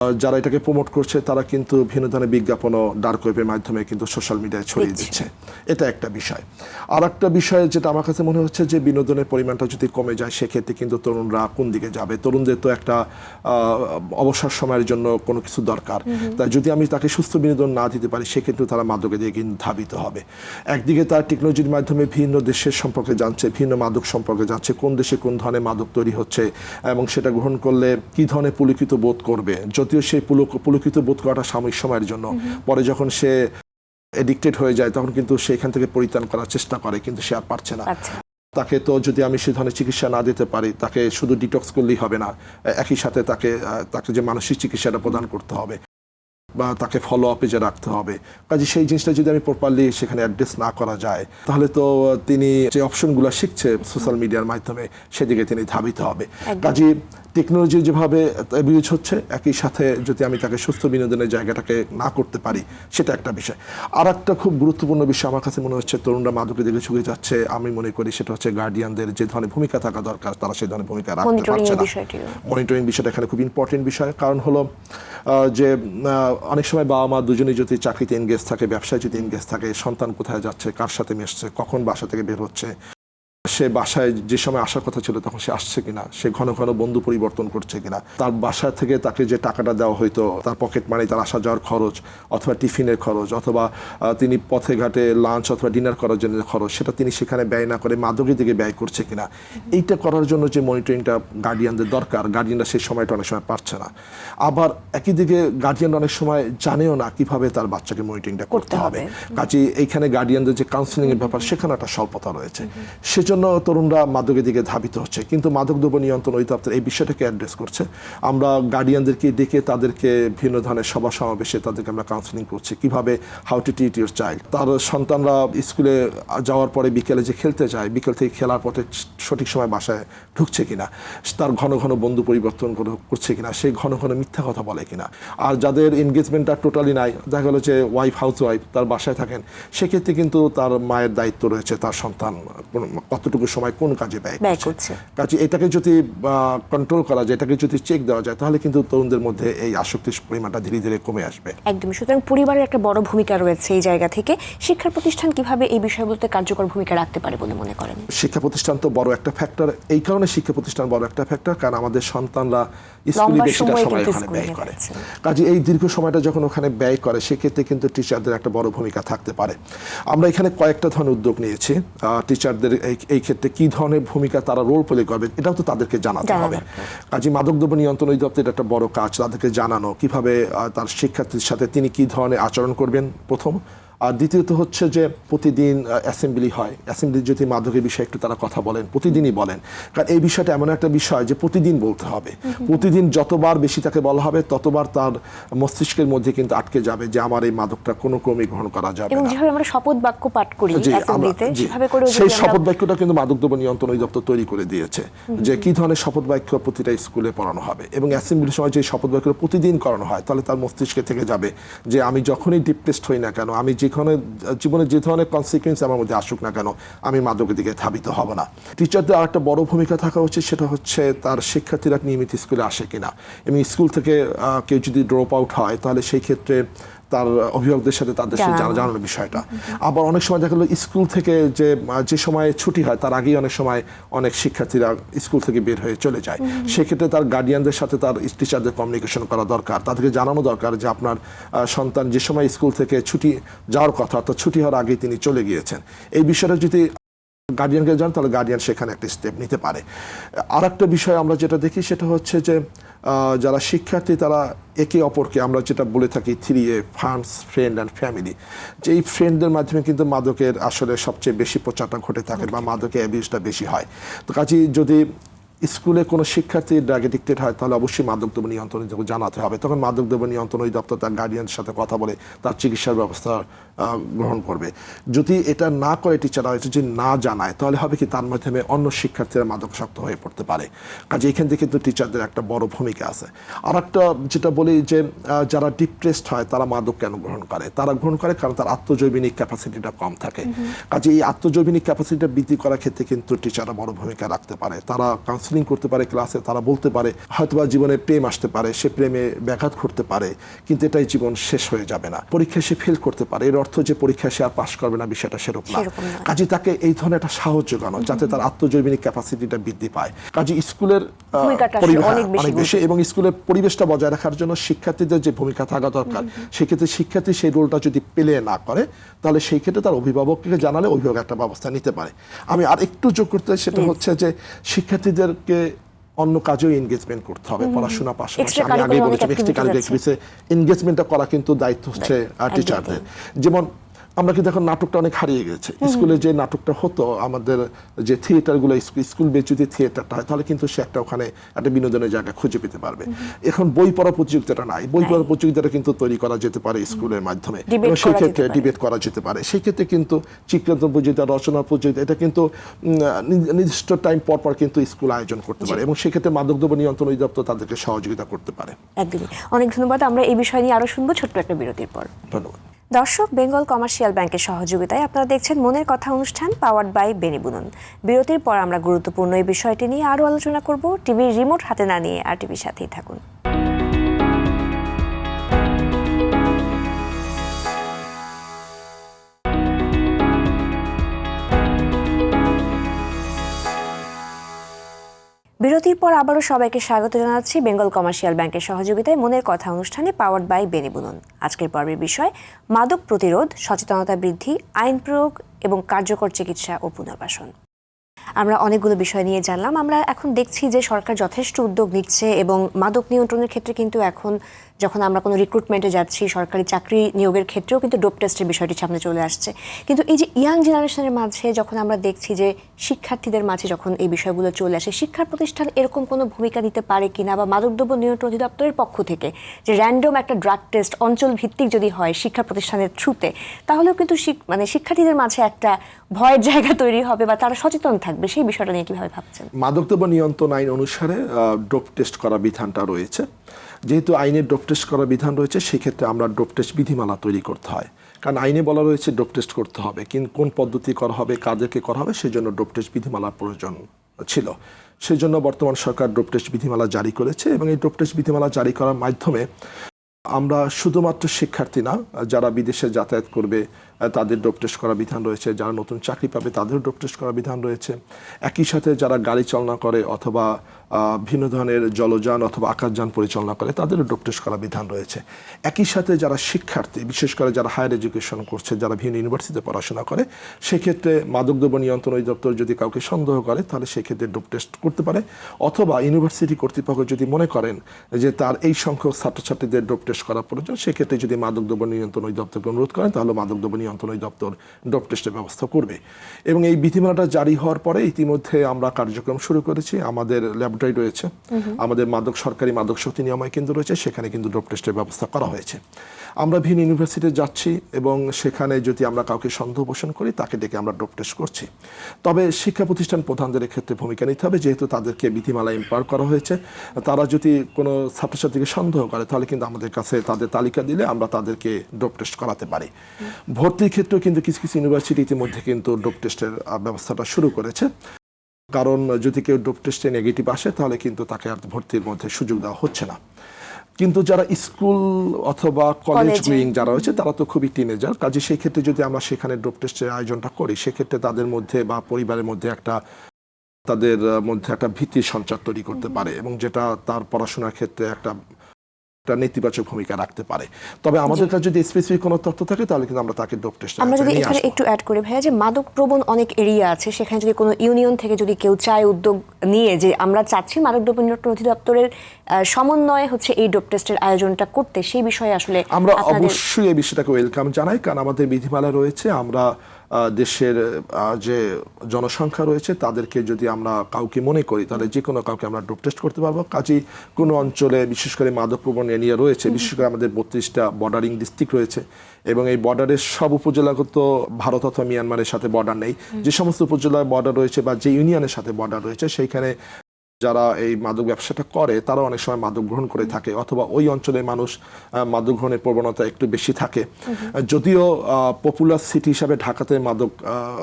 যারা এটাকে প্রমোট করছে তারা কিন্তু ভিন্ন ধরনের বিজ্ঞাপনও ডার্ক ওয়েবের মাধ্যমে কিন্তু সোশ্যাল মিডিয়ায় ছড়িয়ে দিচ্ছে। এটা একটা বিষয়। আর একটা বিষয় যেটা আমার কাছে মনে হচ্ছে যে বিনোদনের পরিমাণটা যদি কমে যায় সেক্ষেত্রে কিন্তু তরুণরা কোন দিকে যাবে। তরুণদের তো একটা অবসর সময়ের জন্য কোনো কিছু দরকার, তাই যদি আমি তাকে সুস্থ বিনোদন না দিতে পারি সেক্ষেত্রে তারা মাদকের দিকে কিন্তু ধাবিত হবে। একদিকে তার টেকনোলজির মাধ্যমে ভিন্ন দেশের সম্পর্কে জানছে, ভিন্ন মাদক সম্পর্কে জানছে, কোন দেশে কোন ধরনের মাদক তৈরি হচ্ছে এবং সেটা গ্রহণ করলে কী ধরনের পুলকিত বোধ করবে। যদিও সেই পুলকিত বোধ করাটা সাময়িক সময়ের জন্য, পরে যখন সে এডিক্টেড হয়ে যায় তখন কিন্তু সেখান থেকে পরিত্রাণ করার চেষ্টা করে, কিন্তু সে আর পারছে না। তাকে তো যদি আমি সে ধরনের চিকিৎসা না দিতে পারি, তাকে শুধু ডিটক্স করলেই হবে না, একই সাথে তাকে যে মানসিক চিকিৎসাটা প্রদান করতে হবে বা তাকে ফলো আপে যে রাখতে হবে। কাজে সেই জিনিসটা যদি আমি প্রপারলি সেখানে অ্যাড্রেস না করা যায় তাহলে তো তিনি যে অপশনগুলো শিখছে সোশ্যাল মিডিয়ার মাধ্যমে সেদিকে তিনি ধাবিত হবে। কাজে টেকনোলজি যেভাবে ইউজ হচ্ছে একই সাথে যদি আমি তাকে সুস্থ বিনোদনের জায়গাটাকে না করতে পারি সেটা একটা বিষয়। আর একটা খুব গুরুত্বপূর্ণ বিষয় আমার কাছে মনে হচ্ছে তরুণরা মাদকের দিকে ঝুঁকে যাচ্ছে, আমি মনে করি সেটা হচ্ছে গার্ডিয়ানদের যে ধরনের ভূমিকা থাকা দরকার তারা সেই ধরনের ভূমিকা রাখতে পারছে না। মনিটরিং বিষয়টা এখানে খুব ইম্পর্টেন্ট বিষয়। কারণ হলো যে অনেক সময় বাবা মা দুজনেই যদি চাকরিতে এনগেজ থাকে, ব্যবসায় যদি এনগেজ থাকে, সন্তান কোথায় যাচ্ছে, কার সাথে মিশছে, কখন বাসা থেকে বের হচ্ছে, সে বাসায় যে সময় আসার কথা ছিল তখন সে আসছে কিনা, সে ঘন ঘন বন্ধু পরিবর্তন করছে কিনা, তার বাসা থেকে তাকে যে টাকাটা দেওয়া হয়তো তার পকেট মানি, তার আসা যাওয়ার খরচ অথবা টিফিনের খরচ অথবা তিনি পথে ঘাটে লাঞ্চ অথবা ডিনার করার জন্য খরচ, সেটা তিনি সেখানে ব্যয় না করে মাদকের দিকে ব্যয় করছে কিনা, এইটা করার জন্য যে মনিটরিংটা গার্ডিয়ানদের দরকার, গার্ডিয়ানরা সেই সময়টা অনেক সময় পারছে না। আবার একই দিকে গার্ডিয়ানরা অনেক সময় জানেও না কিভাবে তার বাচ্চাকে মনিটরিংটা করতে হবে। কাজে এইখানে গার্ডিয়ানদের যে কাউন্সিলিং এর ব্যাপার সেখানে একটা স্বল্পতা রয়েছে, সেজন্য তরুণরা মাদকের দিকে ধাবিত হচ্ছে। কিন্তু মাদকদ্রব্য নিয়ন্ত্রণ অধিদপ্তর এই বিষয়টাকে অ্যাড্রেস করছে। আমরা গার্ডিয়ানদেরকে ডেকে তাদেরকে ভিন্ন ধরনের সভা সমাবেশে তাদেরকে আমরা কাউন্সিলিং করছি কিভাবে how to treat your child. তার সন্তানরা স্কুলে যাওয়ার পরে বিকেলে যে খেলতে যায়, বিকেল থেকে খেলার পথে সঠিক সময় বাসায় ঢুকছে কিনা, তার ঘন ঘন বন্ধু পরিবর্তন করছে কিনা, সে ঘন ঘন মিথ্যা কথা বলে কিনা। আর যাদের এনগেজমেন্টটা টোটালি নাই, দেখা গেলো যে হাউস ওয়াইফ তার বাসায় থাকেন, সেক্ষেত্রে কিন্তু তার মায়ের দায়িত্ব রয়েছে তার সন্তান কতটুকু সময় কোন কাজে ব্যয় করছে। কাজে এটাকে যদি কন্ট্রোল করা যায়, এটাকে যদি চেক দেওয়া যায় তাহলে কিন্তু তরুণদের মধ্যে এই আসক্তির পরিমাণটা ধীরে ধীরে কমে আসবে। একদম। সুতরাং পরিবারের একটা বড় ভূমিকা রয়েছে এই জায়গা থেকে। শিক্ষা প্রতিষ্ঠান কিভাবে এই বিষয়গুলোতে কার্যকর ভূমিকা রাখতে পারে বলে মনে করেন? শিক্ষা প্রতিষ্ঠান তো বড় একটা ফ্যাক্টর। এই কারণে শিক্ষা প্রতিষ্ঠান বড় একটা ফ্যাক্টর কারণ আমাদের সন্তানরা স্কুলে বেশিটা সময় ওখানে ব্যয় করে। কাজে এই দীর্ঘ সময়টা যখন ওখানে ব্যয় করে সেক্ষেত্রে কিন্তু টিচারদের একটা বড় ভূমিকা থাকতে পারে। আমরা এখানে কয়েকটা ধরনের উদ্যোগ নিয়েছি। টিচারদের এই ক্ষেত্রে কি ধরনের ভূমিকা তারা রোল প্লে করবে এটাও তো তাদেরকে জানাতে হবে। কাজে মাদকদ্রব্য নিয়ন্ত্রণ অধিদপ্তর এটা একটা বড় কাজ, তাদেরকে জানানো কিভাবে তার শিক্ষার্থীর সাথে তিনি কি ধরনের আচরণ করবেন প্রথম। আর দ্বিতীয়ত হচ্ছে যে প্রতিদিন অ্যাসেম্বলি হয়, অ্যাসেম্বলির যদি মাদকের বিষয়ে একটু তারা কথা বলেন, প্রতিদিনই বলেন। কারণ এই বিষয়টা এমন একটা বিষয় যে প্রতিদিন বলতে হবে। প্রতিদিন যতবার বেশি তাকে বলা হবে ততবার তার মস্তিষ্কের মধ্যে কিন্তু আটকে যাবে যে আমার এই মাদকটা কোনো ক্রমে গ্রহণ করা যাবে না। এবং যেভাবে আমরা শপথ বাক্য পাঠ করি অ্যাসেম্বলিতে, সেভাবে করে সেই শপথ বাক্যটা কিন্তু মাদকদ্রব্য নিয়ন্ত্রণ অধিদপ্তর তৈরি করে দিয়েছে যে কি ধরনের শপথ বাক্য প্রতিটা স্কুলে পড়ানো হবে। এবং অ্যাসেম্বলির সময় যে শপথ বাক্য প্রতিদিন করানো হয় তাহলে তার মস্তিষ্কে থেকে যাবে যে আমি যখনই ডিপ্রেসড হই না কেন, আমি জীবনে যে ধরনের কনসিকুয়েন্স আমার মধ্যে আসুক না কেন, আমি মাদকের দিকে ধাবিত হব না। টিচারদের আরেকটা বড় ভূমিকা থাকা উচিত, সেটা হচ্ছে তার শিক্ষার্থীরা নিয়মিত স্কুলে আসে কিনা। এবং স্কুল থেকে কেউ যদি ড্রপ আউট হয় তাহলে সেই ক্ষেত্রে তার অভিভাবকদের সাথে তাদের জানানোর বিষয়টা। আবার অনেক সময় দেখা গেলো স্কুল থেকে যে সময় ছুটি হয় তার আগেই অনেক সময় অনেক শিক্ষার্থীরা স্কুল থেকে বের হয়ে চলে যায়। সেক্ষেত্রে তার গার্ডিয়ানদের সাথে তার টিচারদের কমিউনিকেশন করা দরকার, তাদেরকে জানানো দরকার যে আপনার সন্তান যে সময় স্কুল থেকে ছুটি যাওয়ার কথা অর্থাৎ ছুটি হওয়ার আগেই তিনি চলে গিয়েছেন। এই বিষয়টা যদি গার্ডিয়ানকে জান তাহলে গার্ডিয়ান সেখানে একটা স্টেপ নিতে পারে। আর একটা বিষয় আমরা যেটা দেখি সেটা হচ্ছে যে যারা শিক্ষার্থী তারা একে অপরকে, আমরা যেটা বলে থাকি 3A funds, friend and family, যে এই ফ্রেন্ডদের মাধ্যমে কিন্তু মাদকের আসলে সবচেয়ে বেশি প্রচারটা ঘটে থাকে বা মাদকের অ্যাবিউজটা বেশি হয়। তো কাজেই যদি স্কুলে কোনো শিক্ষার্থী ড্রাগ এডিক্টেড হয় তাহলে অবশ্যই মাদকদ্রব্য নিয়ন্ত্রণ জানাতে হবে। তখন মাদকদ্রব্য নিয়ন্ত্রণ অধিদপ্তর তার গার্ডিয়ানের সাথে কথা বলে তার চিকিৎসার ব্যবস্থা গ্রহণ করবে। যদি এটা না করে টিচাররা যদি না জানায় তাহলে হবে কি তার মাধ্যমে অন্য শিক্ষার্থীরা মাদকাসক্ত হয়ে পড়তে পারে। কাজে এখান থেকে কিন্তু টিচারদের একটা বড় ভূমিকা আছে। আর একটা যেটা বলি যে যারা ডিপ্রেসড হয় তারা মাদক কেন গ্রহণ করে? তারা গ্রহণ করে কারণ তার আত্মজৈবিনিক ক্যাপাসিটিটা কম থাকে। কাজে এই আত্মজৈবিনিক ক্যাপাসিটিটা বৃদ্ধি করার ক্ষেত্রে কিন্তু টিচাররা বড় ভূমিকা রাখতে পারে। তারা কাউন্সিলিং করতে পারে ক্লাসে, তারা বলতে পারে হয়তোবা জীবনে প্রেম আসতে পারে, সে প্রেমে ব্যাঘাত ঘটতে পারে, কিন্তু এটাই জীবন শেষ হয়ে যাবে না। পরীক্ষায় সে ফেল করতে পারে, এর অর্থ যে পরীক্ষায় সে আর পাশ করবে না বিষয়টা সেরকম না। কাজে তাকে এই ধরনের একটা সাহস যোগানো যাতে তার আত্মজৈবিক ক্যাপাসিটিটা বৃদ্ধি পায়। কাজে স্কুলের অনেক বেশি, এবং স্কুলের পরিবেশটা বজায় রাখার জন্য শিক্ষার্থীদের যে ভূমিকা থাকা দরকার, সেক্ষেত্রে শিক্ষার্থী সেই রোলটা যদি প্লে না করে তাহলে সেই ক্ষেত্রে তার অভিভাবককে জানালে অভিভাবক একটা ব্যবস্থা নিতে পারে। আমি আর একটু যোগ করতে, সেটা হচ্ছে যে শিক্ষার্থীদেরকে অন্য কাজেও এনগেজমেন্ট করতে হবে, পড়াশোনা পাশাপাশি। আমি আগে বলেছি এক্সট্রা এনগেজমেন্টটা করা কিন্তু দায়িত্ব হচ্ছে টিচারদের। যেমন আমরা কিন্তু এখন নাটকটা অনেক হারিয়ে গেছে। স্কুলে যে নাটকটা হতো, আমাদের যে থিয়েটারগুলো, স্কুল বেস যদি থিয়েটারটা হয় তাহলে কিন্তু সে একটা ওখানে একটা বিনোদনের জায়গা খুঁজে পেতে পারবে। এখন বই পড়া প্রতিযোগিতাটা নাই, বই পড়া প্রতিযোগিতাটা কিন্তু তৈরি করা যেতে পারে স্কুলের মাধ্যমে, এবং সেই ক্ষেত্রে ডিবেট করা যেতে পারে। সেই ক্ষেত্রে কিন্তু চিত্রাঙ্কন প্রতিযোগিতা, রচনা প্রতিযোগিতা, এটা কিন্তু নির্দিষ্ট টাইম পর পর কিন্তু স্কুল আয়োজন করতে পারে, এবং সেক্ষেত্রে মাদকদ্রব্য নিয়ন্ত্রণ অধিদপ্তর তাদেরকে সহযোগিতা করতে পারে। একদমই। অনেক ধন্যবাদ। আমরা এই বিষয় নিয়ে আরো শুনবো ছোট্ট একটা বিরতির পর। ধন্যবাদ। দর্শক, বেঙ্গল কমার্শিয়াল ব্যাংকের সহযোগিতায় আপনারা দেখছেন মনের কথা অনুষ্ঠান, পাওয়ার্ড বাই বেনিবুনন। বিরতির পর আমরা গুরুত্বপূর্ণ এই বিষয়টি নিয়ে আরও আলোচনা করব। টিভির রিমোট হাতে না নিয়ে আর টিভির সাথেই থাকুন। বিরতির পর আবারও সবাইকে স্বাগত জানাচ্ছি বেঙ্গল কমার্শিয়াল ব্যাংকের সহযোগিতায় মনের কথা অনুষ্ঠানে, পাওয়ার্ড বাই বেনিবুনন। আজকের পর্বের বিষয় মাদক প্রতিরোধ, সচেতনতা বৃদ্ধি, আইন প্রয়োগ এবং কার্যকর চিকিৎসা ও পুনর্বাসন। আমরা অনেকগুলো বিষয় নিয়ে জানলাম। আমরা এখন দেখছি যে সরকার যথেষ্ট উদ্যোগ নিচ্ছে, এবং মাদক নিয়ন্ত্রণের ক্ষেত্রে কিন্তু এখন যখন আমরা কোনো রিক্রুটমেন্টে যাচ্ছি, সরকারি চাকরি নিয়োগের ক্ষেত্রেও কিন্তু ডোপ টেস্টের বিষয়টি সামনে চলে আসছে। কিন্তু এই যে ইয়াং জেনারেশনের মাঝে যখন আমরা দেখছি যে শিক্ষার্থীদের মাঝে যখন এই বিষয়গুলো চলে আসে, শিক্ষা প্রতিষ্ঠান এরকম কোনো ভূমিকা দিতে পারে কিনা, বা মাদকদ্রব্য নিয়ন্ত্রণ অধিদপ্তরের পক্ষ থেকে যে র্যান্ডম একটা ড্রাগ টেস্ট অঞ্চল ভিত্তিক যদি হয় শিক্ষা প্রতিষ্ঠানের থ্রুতে, তাহলেও কিন্তু শিক্ষার্থীদের মাঝে একটা ভয়ের জায়গা তৈরি হবে, বা তারা সচেতন থাকবে। সেই বিষয়টা নিয়ে কিভাবে ভাবছেন? মাদকদ্রব্য নিয়ন্ত্রণ আইন অনুসারে ডোপ টেস্ট করা বিধানটা রয়েছে। যেহেতু আইনে ডোপ টেস্ট করার বিধান রয়েছে, সেক্ষেত্রে আমরা ডোপ টেস্ট বিধিমালা তৈরি করতে হয়। কারণ আইনে বলা রয়েছে ডোপ টেস্ট করতে হবে, কিন্তু কোন পদ্ধতি করা হবে, কাদেরকে করা হবে, সেই জন্য ডোপ টেস্ট বিধিমালার প্রয়োজন ছিল। সেই জন্য বর্তমান সরকার ডোপ টেস্ট বিধিমালা জারি করেছে, এবং এই ডোপ টেস্ট বিধিমালা জারি করার মাধ্যমে আমরা শুধুমাত্র শিক্ষার্থী না, যারা বিদেশে যাতায়াত করবে তাদের ডোপ টেস্ট করার বিধান রয়েছে, যারা নতুন চাকরি পাবে তাদেরও ডোপ টেস্ট করার বিধান রয়েছে। একই সাথে যারা গাড়ি চালনা করে অথবা ভিন্ন ধরনের জলযান অথবা আকাশযান পরিচালনা করে তাদেরও ডোপ টেস্ট করার বিধান রয়েছে। একই সাথে যারা শিক্ষার্থী, বিশেষ করে যারা হায়ার এডুকেশন করছে, যারা বিভিন্ন ইউনিভার্সিটিতে পড়াশোনা করে, সেক্ষেত্রে মাদকদ্রব্য নিয়ন্ত্রণ অধিদপ্তর যদি কাউকে সন্দেহ করে তাহলে সেক্ষেত্রে ডোপ টেস্ট করতে পারে, অথবা ইউনিভার্সিটি কর্তৃপক্ষ যদি মনে করেন যে তার এই সংখ্যক ছাত্রছাত্রীদের ডোপ টেস্ট করা প্রয়োজন, সেক্ষেত্রে যদি মাদকদ্রব্য নিয়ন্ত্রণ অধিদপ্তরকে অনুরোধ করেন তাহলে মাদকদ্রব্য নিয়ন্ত্রণ অধিদপ্তর ডোপ টেস্টের ব্যবস্থা করবে। এবং এই বিধিমালাটা জারি হওয়ার পরে ইতিমধ্যে আমরা কার্যক্রম শুরু করেছি। আমাদের ল্যাবরেটরি রয়েছে, আমাদের সরকারি মাদক শক্তি নিরাময় কেন্দ্র রয়েছে, সেখানে কিন্তু ডোপ টেস্টের ব্যবস্থা করা হয়েছে। আমরা ভিন্ন ইউনিভার্সিটিতে যাচ্ছি, এবং সেখানে যদি আমরা কাউকে সন্দেহ পোষণ করি তাকে ডেকে আমরা ডোপ টেস্ট করছি। তবে শিক্ষা প্রতিষ্ঠান প্রধানদের ক্ষেত্রে ভূমিকা নিতে হবে, যেহেতু তাদেরকে বিধিমালা এম্পাওয়ার করা হয়েছে। তারা যদি কোনো ছাত্রছাত্রীকে সন্দেহ করে তাহলে কিন্তু আমাদের কাছে তাদের তালিকা দিলে আমরা তাদেরকে ডোপ টেস্ট করাতে পারি। ভর্তির ক্ষেত্রেও কিন্তু কিছু কিছু ইউনিভার্সিটি ইতিমধ্যে কিন্তু ডোপ টেস্টের ব্যবস্থাটা শুরু করেছে। কারণ যদি কেউ ডোপ টেস্টে নেগেটিভ আসে তাহলে কিন্তু তাকে আর ভর্তির মধ্যে সুযোগ দেওয়া হচ্ছে না। কিন্তু যারা স্কুল অথবা কলেজ গোয়িং যারা রয়েছে তারা তো খুবই টিনেজার, কাজে সেই ক্ষেত্রে যদি আমরা সেখানে ডোপ টেস্টের আয়োজনটা করি, সেক্ষেত্রে তাদের মধ্যে বা পরিবারের মধ্যে তাদের মধ্যে একটা ভীতির সঞ্চার তৈরি করতে পারে, এবং যেটা তার পড়াশোনার ক্ষেত্রে একটা নেতিবাচক ভূমিকা রাখতে পারে। তবে আমাদের কাছে যদি স্পেসিফিক কোনো তথ্য থাকে তাহলে কিন্তু আমরা তাকে ডোপ টেস্ট আমরা যদি এখানে একটু অ্যাড করি ভাইয়া, যে মাদক প্রবণ অনেক এরিয়া আছে, সেখানে যদি কোনো ইউনিয়ন থেকে যদি কেউ চায় উদ্যোগ নিয়ে যে আমরা চাচ্ছি মাদকদ্রব্য নিয়ন্ত্রণ অধিদপ্তরের সমন্বয়ে হচ্ছে এই ডোপ টেস্টের আয়োজনটা করতে, সেই বিষয়ে আসলে আমরা অবশ্যই এই বিষয়টাকে ওয়েলকাম জানাই। কারণ আমাদের বিধিমালা রয়েছে, আমরা দেশের যে জনসংখ্যা রয়েছে তাদেরকে যদি আমরা কাউকে মনে করি তাহলে যে কোনো কাউকে আমরা ডোপ টেস্ট করতে পারবো। কাজেই কোনো অঞ্চলে বিশেষ করে মাদক প্রবণ এরিয়া রয়েছে, বিশেষ করে আমাদের 32টা বর্ডারিং ডিস্ট্রিক্ট রয়েছে, এবং এই বর্ডারের সব উপজেলাগত ভারত অথবা মিয়ানমারের সাথে বর্ডার নেই। যে সমস্ত উপজেলায় বর্ডার রয়েছে বা যে ইউনিয়নের সাথে বর্ডার রয়েছে সেইখানে যারা এই মাদক ব্যবসাটা করে তারা অনেক সময় মাদক গ্রহণ করে থাকে, অথবা ওই অঞ্চলের মানুষ মাদক গ্রহণের প্রবণতা একটু বেশি থাকে। যদিও পপুলার সিটি হিসাবে ঢাকাতে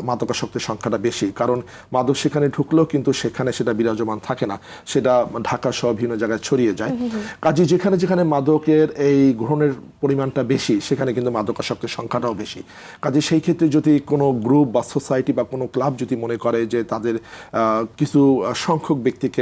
মাদকাসক্তের সংখ্যাটা বেশি, কারণ মাদক সেখানে ঢুকলেও কিন্তু সেখানে সেটা বিরাজমান থাকে না, সেটা ঢাকা সহ বিভিন্ন জায়গায় ছড়িয়ে যায়। কাজে যেখানে যেখানে মাদকের এই গ্রহণের পরিমাণটা বেশি সেখানে কিন্তু মাদকাসক্তের সংখ্যাটাও বেশি। কাজে সেই ক্ষেত্রে যদি কোনো গ্রুপ বা সোসাইটি বা কোনো ক্লাব যদি মনে করে যে তাদের কিছু সংখ্যক ব্যক্তিকে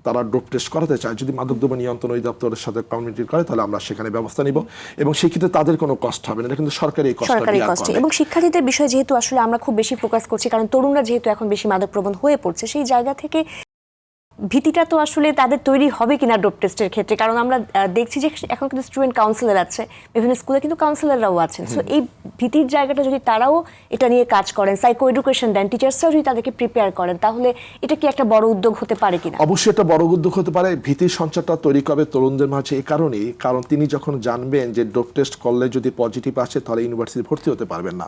তারা ডোপ টেস্ট করাতে চায়, যদি মাদকদ্রব্য নিয়ন্ত্রণ অধিদপ্তরের সাথে কমিউনিটি করে, তাহলে আমরা সেখানে ব্যবস্থা নিব এবং সেই ক্ষেত্রে তাদের কোনো কষ্ট হবে না, এটা কিন্তু সরকারি কষ্ট। এবং শিক্ষার্থীদের বিষয় যেহেতু আসলে আমরা খুব বেশি ফোকাস করছি, কারণ তরুণরা যেহেতু এখন বেশি মাদকপ্রবণ হয়ে পড়ছে, সেই জায়গা থেকে ভীতিটা তো আসলে তাদের তৈরি হবে কিনা ডোপ টেস্টের ক্ষেত্রে। কারণ আমরা দেখছি যে এখন কিন্তু স্টুডেন্ট কাউন্সিলর আছে, বিভিন্ন স্কুলে কিন্তু কাউন্সিলররাও আছেন। সো এই ভীতির জায়গাটা যদি তারাও এটা নিয়ে কাজ করেন, সাইকো এডুকেশন দেন, টিচার্সরাও যদি তাদেরকে প্রিপেয়ার করেন, তাহলে এটা কি একটা বড় উদ্যোগ হতে পারে কিনা? অবশ্যই একটা বড় উদ্যোগ হতে পারে। ভীতির সঞ্চারটা তৈরি করবে তরুণদের মাঝে এই কারণেই, কারণ তিনি যখন জানবেন যে ডোপ টেস্ট করলে যদি পজিটিভ আসে তাহলে ইউনিভার্সিটি ভর্তি হতে পারবেন না।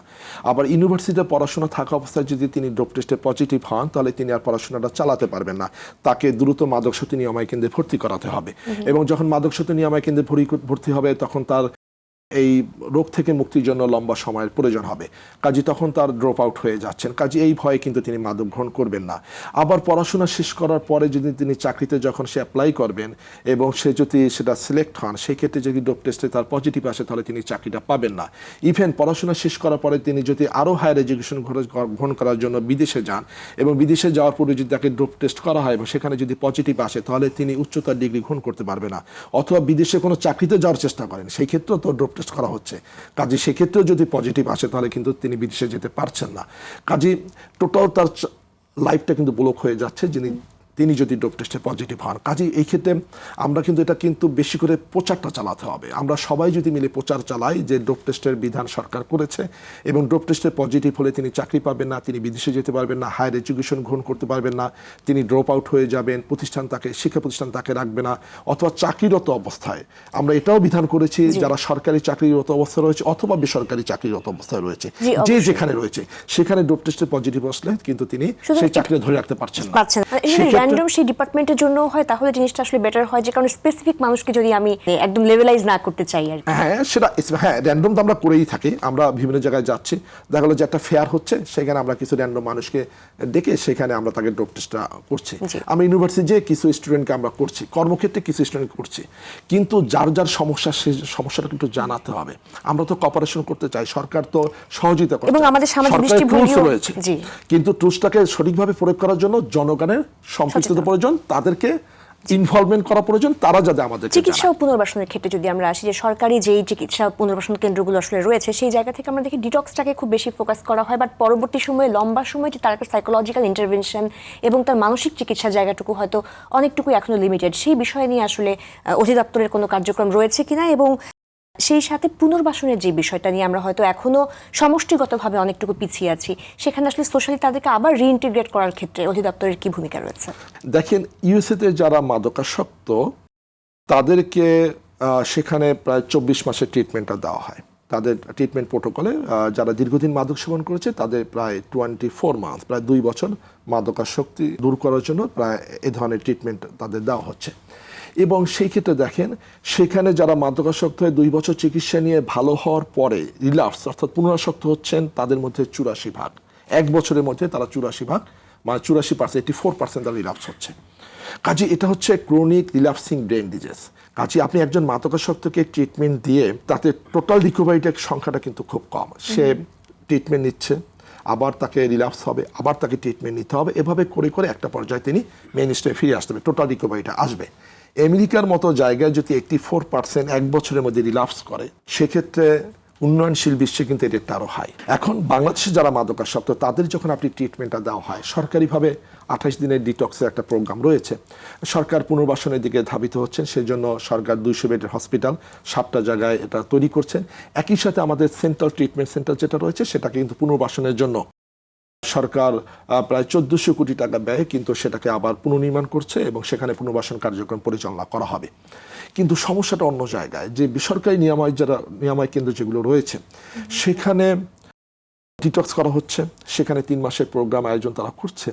আবার ইউনিভার্সিটিতে পড়াশোনা থাকা অবস্থায় যদি তিনি ডোপ টেস্টে পজিটিভ হন তাহলে তিনি আর পড়াশোনাটা চালাতে পারবেন না, তাকে দ্রুত মাদক সত্যি নিরাময় কেন্দ্রে ভর্তি করাতে হবে। এবং যখন মাদক সত্যি নিরাময় কেন্দ্রে ভর্তি হবে তখন তার এই রোগ থেকে মুক্তির জন্য লম্বা সময়ের প্রয়োজন হবে, কাজে তখন তার ড্রপ আউট হয়ে যাচ্ছেন, কাজে এই ভয়ে কিন্তু তিনি মাদক গ্রহণ করবেন না। আবার পড়াশোনা শেষ করার পরে যদি তিনি চাকরিতে যখন সে অ্যাপ্লাই করবেন এবং সে যদি সেটা সিলেক্ট হন, সেই ক্ষেত্রে যদি ডোপ টেস্টে তার পজিটিভ আসে তাহলে তিনি চাকরিটা পাবেন না। ইভেন পড়াশোনা শেষ করার পরে তিনি যদি আরও হায়ার এডুকেশন গ্রহণ করার জন্য বিদেশে যান এবং বিদেশে যাওয়ার পরে যদি তাকে ডোপ টেস্ট করা হয় এবং সেখানে যদি পজিটিভ আসে তাহলে তিনি উচ্চতর ডিগ্রি গ্রহণ করতে পারবে না, অথবা বিদেশে কোনো চাকরিতে যাওয়ার চেষ্টা করেন, সেই ক্ষেত্রেও তো ডোপ টেস্ট করা হচ্ছে, কাজে সেক্ষেত্রেও যদি পজিটিভ আসে তাহলে কিন্তু তিনি বিদেশে যেতে পারছেন না। কাজে টোটাল তার লাইফটা কিন্তু ব্লক হয়ে যাচ্ছে তিনি যদি ডোপ টেস্টে পজিটিভ হন। কাজে এই ক্ষেত্রে আমরা কিন্তু এটা কিন্তু বেশি করে প্রচারটা চালাতে হবে। আমরা সবাই যদি মিলে প্রচার চালাই যে ডোপ টেস্টের বিধান সরকার করেছে এবং ডোপ টেস্টে পজিটিভ হলে তিনি চাকরি পাবেন না, তিনি বিদেশে যেতে পারবেন না, হায়ার এডুকেশন গ্রহণ করতে পারবেন না, তিনি ড্রপ আউট হয়ে যাবেন, শিক্ষা প্রতিষ্ঠান তাকে রাখবে না, অথবা চাকরিরত অবস্থায় আমরা এটাও বিধান করেছি যারা সরকারি চাকরিরত অবস্থায় রয়েছে অথবা বেসরকারি চাকরিরত অবস্থায় রয়েছে, যে যেখানে রয়েছে সেখানে ডোপ টেস্টে পজিটিভ আসলে কিন্তু তিনি সেই চাকরি ধরে রাখতে পারছেন না। র্যান্ডম সেই ডিপার্টমেন্টের জন্য হয় তাহলে জিনিসটা আসলে বেটার হয়, যে কারণে স্পেসিফিক মানুষকে যদি আমি একদম লেভেলাইজ না করতে চাই আর কি। হ্যাঁ র্যান্ডম তো আমরা করেই থাকি, আমরা বিভিন্ন জায়গায় যাচ্ছি, দেখা গেলো যে একটা ফেয়ার হচ্ছে, সেখানে আমরা কিছু র্যান্ডম মানুষকে ডেকে সেখানে আমরা তাকে ডোপ টেস্টটা করছি। আমরা ইউনিভার্সিটি যে কিছু স্টুডেন্টকে আমরা করছি, কর্মক্ষেত্রে কিছু স্টুডেন্ট করছি, কিন্তু যার যার সমস্যা সেই সমস্যাটা কিন্তু জানাতে হবে। আমরা তো কপারেশন করতে চাই, সরকার তো সহযোগিতা করছে এবং আমাদের সামাজিক দৃষ্টিভঙ্গিও রয়েছে, কিন্তু টুলসটাকে সঠিকভাবে প্রয়োগ করার জন্য জনগণের সম্পৃক্ততা প্রয়োজন, তাদেরকে ইনভলভমেন্ট করা প্রয়োজন, তারা যাতে আমাদের চিকিৎসা ও পুনর্বাসনের ক্ষেত্রে যদি আমরা আসি, যে সরকারি যেই চিকিৎসা পুনর্বাসন কেন্দ্রগুলো আসলে রয়েছে সেই জায়গা থেকে আমরা দেখি ডিটক্সটাকে খুব বেশি ফোকাস করা হয়, বাট পরবর্তী সময়ে লম্বা সময় তার একটা সাইকোলজিক্যাল ইন্টারভেনশন এবং তার মানসিক চিকিৎসার জায়গাটুকু হয়তো অনেকটুকু এখনো লিমিটেড। সেই বিষয় নিয়ে আসলে অধিদপ্তরের কোনো কার্যক্রম রয়েছে কিনা, এবং সেই সাথে পুনর্বাসনের যে বিষয়টা নিয়ে আমরা হয়তো এখনো সমষ্টিগতভাবে অনেকটুকু পিছিয়ে আছি, সেখানে আসলে সোশ্যালি তাদেরকে আবার রিইন্টিগ্রেট করার ক্ষেত্রে অধিদপ্তরের কি ভূমিকা রয়েছে? দেখেন, ইউএসএতে যারা মাদকাসক্ত তাদেরকে সেখানে প্রায় 24 মাসের ট্রিটমেন্টটা দেওয়া হয়। তাদের ট্রিটমেন্ট প্রোটোকলে যারা দীর্ঘদিন মাদক সেবন করেছে তাদের প্রায় 24 মান্থ, প্রায় 2 বছর মাদকাসক্তি দূর করার জন্য প্রায় এ ধরনের ট্রিটমেন্ট তাদের দেওয়া হচ্ছে। এবং সেই ক্ষেত্রে দেখেন, সেখানে যারা মাদকাসক্ত হয়ে 2 বছর চিকিৎসা নিয়ে ভালো হওয়ার পরে রিল্যাপস অর্থাৎ পুনরাসক্ত হচ্ছেন তাদের মধ্যে 84%। 1 বছরের মধ্যে তারা 84%, মানে 84%, 84% তারা রিল্যাপস হচ্ছে। কাজে এটা হচ্ছে ক্রনিক রিল্যাপসিং ব্রেন ডিজিজ। কাজে আপনি একজন মাদকাসক্তকে ট্রিটমেন্ট দিয়ে তাতে টোটাল রিকভারিটার সংখ্যাটা কিন্তু খুব কম। সে ট্রিটমেন্ট নিচ্ছে, আবার তাকে রিল্যাপস হবে, আবার তাকে ট্রিটমেন্ট নিতে হবে, এভাবে করে করে একটা পর্যায়ে তিনি মেইন স্ট্রিমে ফিরে আসতে হবে, টোটাল রিকভারিটা আসবে। আমেরিকার মতো জায়গায় যদি 84% 1 বছরের মধ্যে রিল্যাপস করে, সেক্ষেত্রে উন্নয়নশীল বিশ্বে কিন্তু এটা আরও হাই। এখন বাংলাদেশে যারা মাদকাসক্ত তাদের যখন আপনি ট্রিটমেন্টটা দেওয়া হয়, সরকারিভাবে 28 দিনের ডিটক্সের একটা প্রোগ্রাম রয়েছে, সরকার পুনর্বাসনের দিকে ধাবিত হচ্ছেন, সেজন্য সরকার 200 বেডের হসপিটাল 7টা জায়গায় এটা তৈরি করছেন। একই সাথে আমাদের সেন্ট্রাল ট্রিটমেন্ট সেন্টার যেটা রয়েছে সেটাকে কিন্তু পুনর্বাসনের জন্য সরকার প্রায় 1400 কোটি টাকা ব্যয়ে কিন্তু সেটাকে আবার পুনর্নির্মাণ করছে এবং সেখানে পুনর্বাসন কার্যক্রম পরিচালনা করা হবে। কিন্তু সমস্যাটা অন্য জায়গায়, যে বেসরকারি নিরাময় কেন্দ্র যেগুলো রয়েছে সেখানে ডিটক্স করা হচ্ছে, সেখানে 3 মাসের প্রোগ্রাম আয়োজন তারা করছে,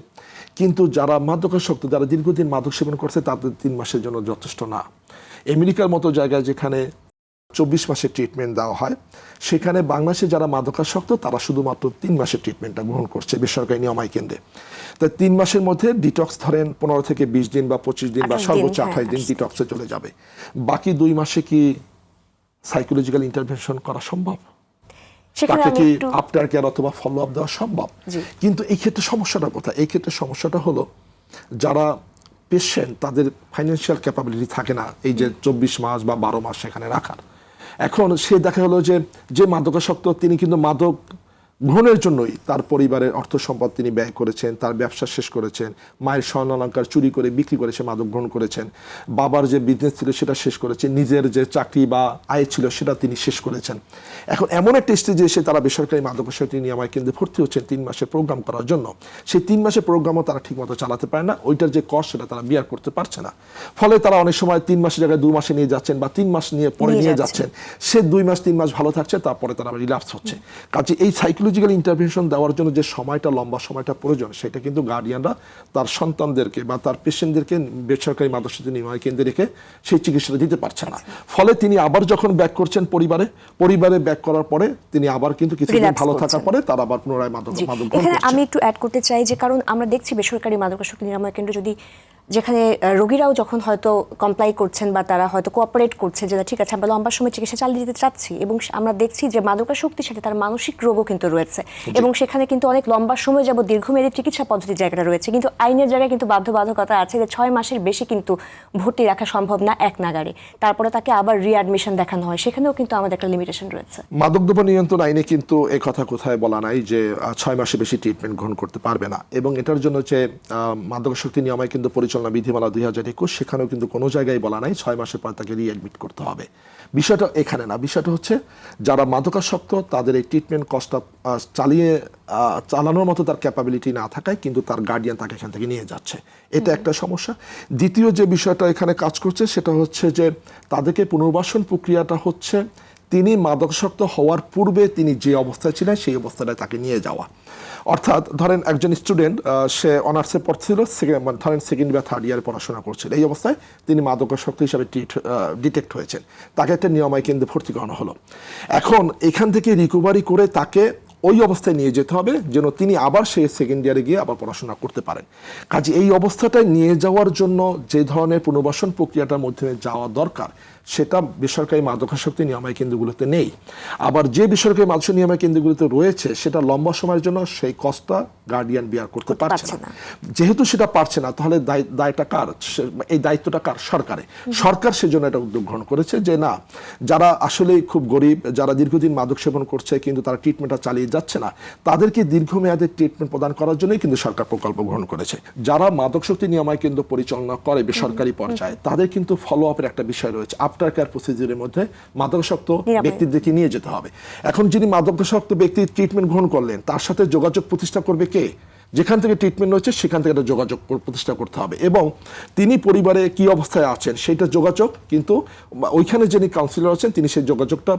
কিন্তু যারা মাদকাসক্ত, যারা দীর্ঘদিন মাদক সেবন করছে তাদের 3 মাসের জন্য যথেষ্ট না। আমেরিকার মতো জায়গায় যেখানে 24 মাসের ট্রিটমেন্ট দেওয়া হয়, সেখানে বাংলাদেশে যারা মাদকাসক্ত তারা শুধুমাত্র 3 মাসের ট্রিটমেন্টটা গ্রহণ করছে বেসরকারি নিয়াময় কেন্দ্রে। তাই 3 মাসের মধ্যে ডিটক্স ধরেন 15 থেকে 20 দিন বা 25 দিন বা সর্বোচ্চ 28 দিন ডিটক্সে চলে যাবে। বাকি 2 মাসে কি সাইকোলজিক্যাল ইন্টারভেনশন করা সম্ভব? তাকে কি আফটার কেয়ার অথবা ফলো আপ দেওয়া সম্ভব? কিন্তু এই ক্ষেত্রে সমস্যাটা কোথায়? এই ক্ষেত্রে সমস্যাটা হলো যারা পেশেন্ট তাদের ফাইন্যান্সিয়াল ক্যাপাবিলিটি থাকে না এই যে 24 মাস বা 12 মাস সেখানে রাখার। এখন সে দেখা হলো যে মাদকাসক্ত তিনি কিন্তু মাদক গ্রহণের জন্যই তার পরিবারের অর্থ সম্পদ তিনি ব্যয় করেছেন, তার ব্যবসা শেষ করেছেন, মায়ের স্বর্ণ অলংকার চুরি করে বিক্রি করে সে মাদক গ্রহণ করেছেন, বাবার যে বিজনেস ছিল সেটা শেষ করেছেন, নিজের যে চাকরি বা আয় ছিল সেটা তিনি শেষ করেছেন। এখন এমন একটা স্টেজে এসে তারা বেসরকারি মাদকাসক্ত নিয়াময় কেন্দ্রে ভর্তি হচ্ছেন 3 মাসের প্রোগ্রাম করার জন্য। সেই 3 মাসের প্রোগ্রামও তারা ঠিকমতো চালাতে পারে না, ওইটার যে কষ্ট সেটা তারা বিয়ার করতে পারছে না। ফলে তারা অনেক সময় 3 মাসের জায়গায় 2 মাসে নিয়ে যাচ্ছেন বা 3 মাস নিয়ে পরে নিয়ে যাচ্ছেন। সে 2 মাস 3 মাস ভালো থাকছে, তারপরে তারা রিল্যাপস হচ্ছে। কাজে এই সাইকোলজিক্যাল ইন্টারভেনশন দেওয়ার জন্য যে সময়টা লম্বা সময়টা প্রয়োজন, সেটা কিন্তু গার্ডিয়ানরা তার সন্তানদেরকে বা তার পেশেন্টদেরকে বেসরকারি মাদকাসক্ত নিয়াময় কেন্দ্রে রেখে সেই চিকিৎসাটা দিতে পারছে না। ফলে তিনি আবার যখন ব্যাক করছেন পরিবারে ব্যাক করার পরে তিনি আবার কিন্তু কিছুদিন ভালো থাকার পরে তার আবার পুনরায় মাদক গ্রহণ করছেন। আমি একটু অ্যাড করতে চাই যে কারণ আমরা দেখছি বেসরকারি মাদকাসক্ত নিরাময় কেন্দ্র যদি যেখানে রোগীরাও যখন হয়তো কমপ্লাই করছেন বা তারা হয়তো কোঅপারেট করছে যে ঠিক আছে আমরা লম্বা সময় চিকিৎসা চালিয়ে যেতে চাচ্ছি, এবং আমরা দেখছি যে মাদকাসক্তির সাথে তার মানসিক রোগও কিন্তু রয়েছে, এবং সেখানে কিন্তু অনেক লম্বা সময় যাবত দীর্ঘমেয়াদী চিকিৎসা পদ্ধতির জায়গাটা রয়েছে, কিন্তু আইনের জায়গায় কিন্তু বাধ্যবাধকতা আছে যে 6 মাসের বেশি কিন্তু ভর্তি রাখা সম্ভব না এক নাগাড়ে, তারপরে তাকে আবার রিঅ্যাডমিশন দেখানো হয়, সেখানেও কিন্তু আমাদের একটা লিমিটেশন রয়েছে। মাদকদ্রব্য নিয়ন্ত্রণ আইনে কিন্তু এই কথা কোথায় বলা নাই যে 6 মাসে বেশি ট্রিটমেন্ট গ্রহণ করতে পারবে না, এবং এটার জন্য যে মাদকাসক্তি নিয়াময় কিন্তু পরিচালনা বিধিমালা 2021 সেখানেও কিন্তু কোনো জায়গায় বলা নাই 6 মাসের পর তাকে রিঅ্যাডমিট করতে হবে। বিষয়টা এখানে না, বিষয়টা হচ্ছে যারা মাদকাসক্ত তাদের এই ট্রিটমেন্ট কস্টটা চালানোর মতো তার ক্যাপাবিলিটি না থাকায় কিন্তু তার গার্ডিয়ান তাকে এখান থেকে নিয়ে যাচ্ছে, এটা একটা সমস্যা। দ্বিতীয় যে বিষয়টা এখানে কাজ করছে সেটা হচ্ছে যে তাদেরকে পুনর্বাসন প্রক্রিয়াটা হচ্ছে তিনি মাদকাসক্ত হওয়ার পূর্বে তিনি যে অবস্থায় ছিলেন সেই অবস্থাটায় তাকে নিয়ে যাওয়া। অর্থাৎ ধরেন একজন স্টুডেন্ট সে অনার্সে পড়ছিল, ধরেন সেকেন্ড বা থার্ড ইয়ারে পড়াশোনা করছিল, এই অবস্থায় তিনি মাদকাসক্ত হিসাবে ডিটেক্ট হয়েছেন, তাকে একটা নিয়াময় কেন্দ্রে ভর্তি করানো হলো। এখন এখান থেকে রিকভারি করে তাকে ওই অবস্থায় নিয়ে যেতে হবে যেন তিনি আবার সেই সেকেন্ড ইয়ারে গিয়ে আবার পড়াশোনা করতে পারেন। কাজে এই অবস্থাটায় নিয়ে যাওয়ার জন্য যে ধরনের পুনর্বাসন প্রক্রিয়াটার মধ্যে যাওয়া দরকার সেটা বেসরকারি মাদকাসক্তি নিয়াময় কেন্দ্রগুলোতে নেই। আবার যে বেসরকারি মাদকাসক্তি নিয়াময় কেন্দ্রগুলোতে রয়েছে সেটা লম্বা সময়ের জন্য সেই কষ্টটা গার্ডিয়ান বিয়ার করতে পারছে না। যেহেতু সেটা পারছে না, তাহলে দায়টা কার? এই দায়িত্বটা কার? সরকার সেজন্য একটা উদ্যোগ গ্রহণ করেছে যে না, যারা আসলে খুব গরিব, যারা দীর্ঘদিন মাদক সেবন করছে কিন্তু তারা ট্রিটমেন্টটা চালিয়ে যাচ্ছে না, তাদেরকে দীর্ঘমেয়াদী ট্রিটমেন্ট প্রদান করার জন্যই কিন্তু সরকার প্রকল্প গ্রহণ করেছে। যারা মাদকাসক্তি নিয়াময় কেন্দ্র পরিচালনা করে বেসরকারি পর্যায়ে তাদের কিন্তু ফলো আপের একটা বিষয় রয়েছে, আফটার কেয়ার প্রসিডিউরের মধ্যে মাদকাসক্ত ব্যক্তিদেরকে নিয়ে যেতে হবে। এখন যিনি মাদকাসক্ত ব্যক্তি ট্রিটমেন্ট গ্রহণ করলেন তার সাথে যোগাযোগ প্রতিষ্ঠা করবে কে? যেখান থেকে ট্রিটমেন্ট হচ্ছে সেখান থেকে একটা যোগাযোগ প্রতিষ্ঠা করতে হবে, এবং তিনি পরিবারে কি অবস্থায় আছেন সেটা যোগাযোগ কিন্তু ওইখানে যিনি কাউন্সিলর আছেন তিনি সেই যোগাযোগটা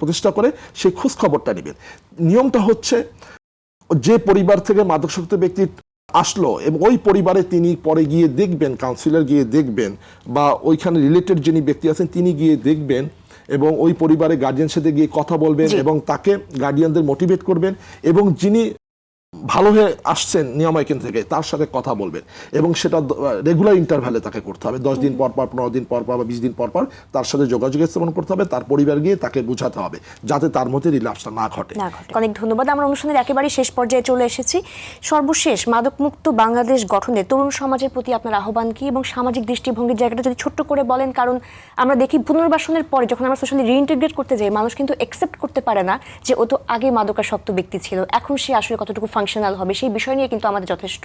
প্রতিষ্ঠা করে সেই খোঁজ খবরটা নেবেন। নিয়মটা হচ্ছে যে পরিবার থেকে মাদকাসক্ত ব্যক্তি আসলো এবং ওই পরিবারে তিনি পরে গিয়ে দেখবেন, কাউন্সিলর গিয়ে দেখবেন বা ওইখানে রিলেটেড যিনি ব্যক্তি আছেন তিনি গিয়ে দেখবেন এবং ওই পরিবারে গার্ডিয়ানের সাথে গিয়ে কথা বলবেন এবং তাকে গার্ডিয়ানদের মোটিভেট করবেন, এবং যিনি ভালো হয়ে আসছেন নিয়াময় কেন্দ্র থেকে তার সাথে কথা বলবেন, এবং সেটা রেগুলার ইন্টারভ্যালে তাকে করতে হবে। 10 দিন পর পর, 15 দিন পর পর বা 20 দিন পর পর তার সাথে যোগাযোগ স্থাপন করতে হবে, তার পরিবার গিয়ে তাকে বোঝাতে হবে যাতে তার মধ্যে রিল্যাপসটা না ঘটে। অনেক ধন্যবাদ। আমরা অনুষ্ঠানের একেবারে শেষ পর্যায়ে চলে এসেছি। সর্বশেষ মাদকমুক্ত বাংলাদেশ গঠনে তরুণ সমাজের প্রতি আপনার আহ্বান কি, এবং সামাজিক দৃষ্টিভঙ্গির জায়গাটা যদি ছোট্ট করে বলেন, কারণ আমরা দেখি পুনর্বাসনের পরে যখন আমরা সোশ্যালি রিইন্টিগ্রেট করতে যাই মানুষ কিন্তু অ্যাকসেপ্ট করতে পারে না যে ও তো আগে মাদকাসক্ত ব্যক্তি ছিল, এখন সে আসলে কতটুকু ফাংশনাল হবে, সেই বিষয় নিয়ে কিন্তু আমাদের যথেষ্ট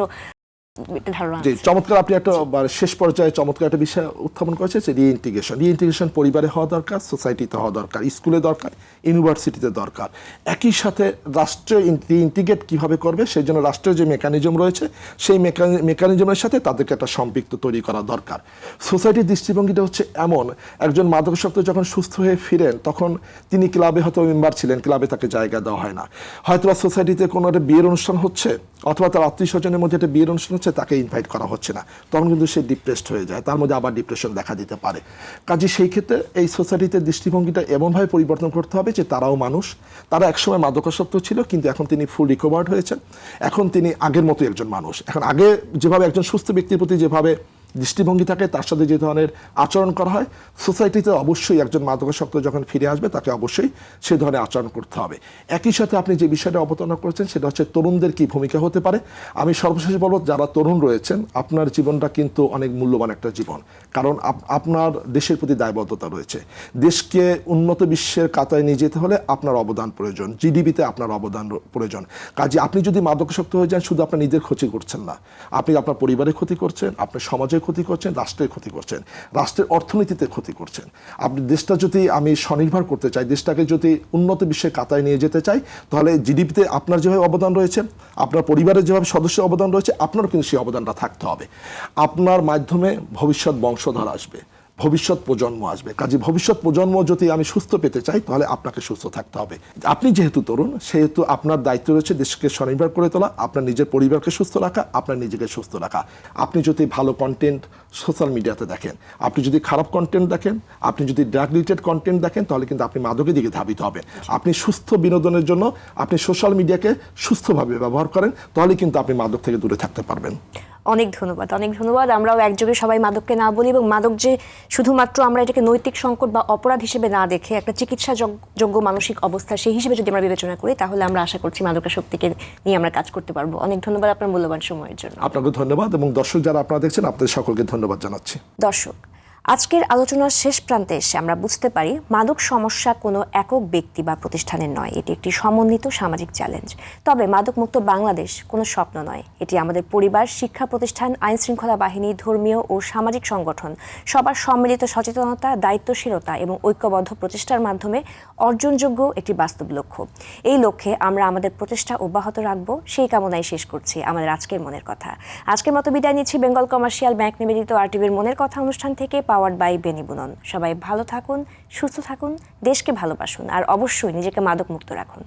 একটা ধারণা জি, আছে। চমৎকার, আপনি একটা শেষ পর্যায়ে চমৎকার একটা বিষয় উত্থাপন করেছে যে রিইন্টিগ্রেশন পরিবারে হওয়া দরকার, সোসাইটিতে হওয়া দরকার, স্কুলে দরকার, ইউনিভার্সিটিতে দরকার। একই সাথে রাষ্ট্র রিইন্টিগ্রেট কীভাবে করবে সেই জন্য রাষ্ট্রের যে মেকানিজম রয়েছে সেই মেকানিজমের সাথে তাদেরকে একটা সম্পৃক্ত তৈরি করা দরকার। সোসাইটির দৃষ্টিভঙ্গিটা হচ্ছে এমন, একজন মাদকাসক্ত যখন সুস্থ হয়ে ফিরেন তখন তিনি ক্লাবে হয়তো মেম্বার ছিলেন, ক্লাবে তাকে জায়গা দেওয়া হয় না, হয়তো বা সোসাইটিতে কোনো একটা বিয়ের অনুষ্ঠান হচ্ছে অথবা তার আত্মীয় স্বজনের মধ্যে একটা বিয়ের অনুষ্ঠান হচ্ছে, তাকে ইনভাইট করা হচ্ছে না, তখন কিন্তু সে ডিপ্রেসড হয়ে যায়, তার মধ্যে আবার ডিপ্রেশন দেখা দিতে পারে। কাজে সেই ক্ষেত্রে এই সোসাইটিতে দৃষ্টিভঙ্গিটা এমনভাবে পরিবর্তন করতে হবে যে তারাও মানুষ, তারা একসময় মাদকাসক্ত ছিল কিন্তু এখন তিনি ফুল রিকভার্ড হয়েছেন, এখন তিনি আগের মতো একজন মানুষ। এখন আগে যেভাবে একজন সুস্থ ব্যক্তির প্রতি যেভাবে দৃষ্টিভঙ্গি থাকে, তার সাথে যে ধরনের আচরণ করা হয়, সোসাইটিতে অবশ্যই একজন মাদকাসক্ত যখন ফিরে আসবে তাকে অবশ্যই সে ধরনের আচরণ করতে হবে। একই সাথে আপনি যে বিষয়টা অবতারণা করেছেন সেটা হচ্ছে তরুণদের কি ভূমিকা হতে পারে। আমি সর্বশেষ বলব, যারা তরুণ রয়েছেন আপনার জীবনটা কিন্তু অনেক মূল্যবান একটা জীবন, কারণ আপনার দেশের প্রতি দায়বদ্ধতা রয়েছে। দেশকে উন্নত বিশ্বের কাতায় নিয়ে যেতে হলে আপনার অবদান প্রয়োজন, জিডিপিতে আপনার অবদান প্রয়োজন। কাজে আপনি যদি মাদকাসক্ত হয়ে যান, শুধু আপনার নিজের ক্ষতি করছেন না, আপনি আপনার পরিবারের ক্ষতি করছেন, আপনার সমাজের ক্ষতি করছেন, রাষ্ট্রের ক্ষতি করছেন, রাষ্ট্রের অর্থনীতিতে ক্ষতি করছেন। আপনি দেশটা যদি আমি স্বনির্ভর করতে চাই, দেশটাকে যদি উন্নত বিশ্বের কাতায় নিয়ে যেতে চাই, তাহলে জিডিপিতে আপনার যেভাবে অবদান রয়েছে, আপনার পরিবারের যেভাবে সদস্যের অবদান রয়েছে, আপনারও কিন্তু সেই অবদানটা থাকতে হবে। আপনার মাধ্যমে ভবিষ্যৎ বংশধর আসবে, ভবিষ্যৎ প্রজন্ম আসবে। কাজে ভবিষ্যৎ প্রজন্ম যদি আমি সুস্থ পেতে চাই তাহলে আপনাকে সুস্থ থাকতে হবে। আপনি যেহেতু তরুণ সেহেতু আপনার দায়িত্ব রয়েছে দেশকে স্বনির্ভর করে তোলা, আপনার নিজের পরিবারকে সুস্থ রাখা, আপনার নিজেকে সুস্থ রাখা। আপনি যদি ভালো কন্টেন্ট সোশ্যাল মিডিয়াতে দেখেন, আপনি যদি খারাপ কন্টেন্ট দেখেন, আপনি যদি ড্রাগ রিলেটেড কন্টেন্ট দেখেন, তাহলে কিন্তু আপনি মাদকের দিকে ধাবিত হবেন। আপনি সুস্থ বিনোদনের জন্য আপনি সোশ্যাল মিডিয়াকে সুস্থভাবে ব্যবহার করেন, তাহলে কিন্তু আপনি মাদক থেকে দূরে থাকতে পারবেন। অনেক ধন্যবাদ, অনেক ধন্যবাদ। আমরাও একযোগে সবাই মাদককে না বলি এবং মাদক যে শুধুমাত্র আমরা এটাকে নৈতিক সংকট বা অপরাধ হিসেবে না দেখে একটা চিকিৎসা যোগ্য মানসিক অবস্থা সেই হিসেবে যদি আমরা বিবেচনা করি, তাহলে আমরা আশা করছি মাদকাসক্তিকে নিয়ে আমরা কাজ করতে পারবো। অনেক ধন্যবাদ আপনার মূল্যবান সময়ের জন্য। আপনাকে ধন্যবাদ এবং দর্শক যারা আপনারা দেখছেন আপনাদের সকলকে ধন্যবাদ জানাচ্ছি। দর্শক, আজকের আলোচনার শেষ প্রান্তে এসে আমরা বুঝতে পারি মাদক সমস্যা কোনো একক ব্যক্তি বা প্রতিষ্ঠানের নয়, এটি একটি সমন্বিত সামাজিক চ্যালেঞ্জ। তবে মাদকমুক্ত বাংলাদেশ কোনো স্বপ্ন নয়, এটি আমাদের পরিবার, শিক্ষা প্রতিষ্ঠান, আইন শৃঙ্খলা বাহিনী, ধর্মীয় ও সামাজিক সংগঠন সবার সম্মিলিত সচেতনতা, দায়িত্বশীলতা এবং ঐক্যবদ্ধ প্রচেষ্টার মাধ্যমে অর্জনযোগ্য একটি বাস্তব লক্ষ্য। এই লক্ষ্যে আমরা আমাদের প্রচেষ্টা অব্যাহত রাখবো, সেই কামনায় শেষ করছি আমাদের আজকের মনের কথা। আজকের মতো বিদায় নিচ্ছি বেঙ্গল কমার্শিয়াল ব্যাংক নিবেদিত আরটিভির মনের কথা অনুষ্ঠান থেকে, পাওয়ার্ড বাই বেনিবুনন। সবাই ভালো থাকুন, সুস্থ থাকুন, দেশকে ভালোবাসুন আর অবশ্যই নিজেকে মাদক মুক্ত রাখুন।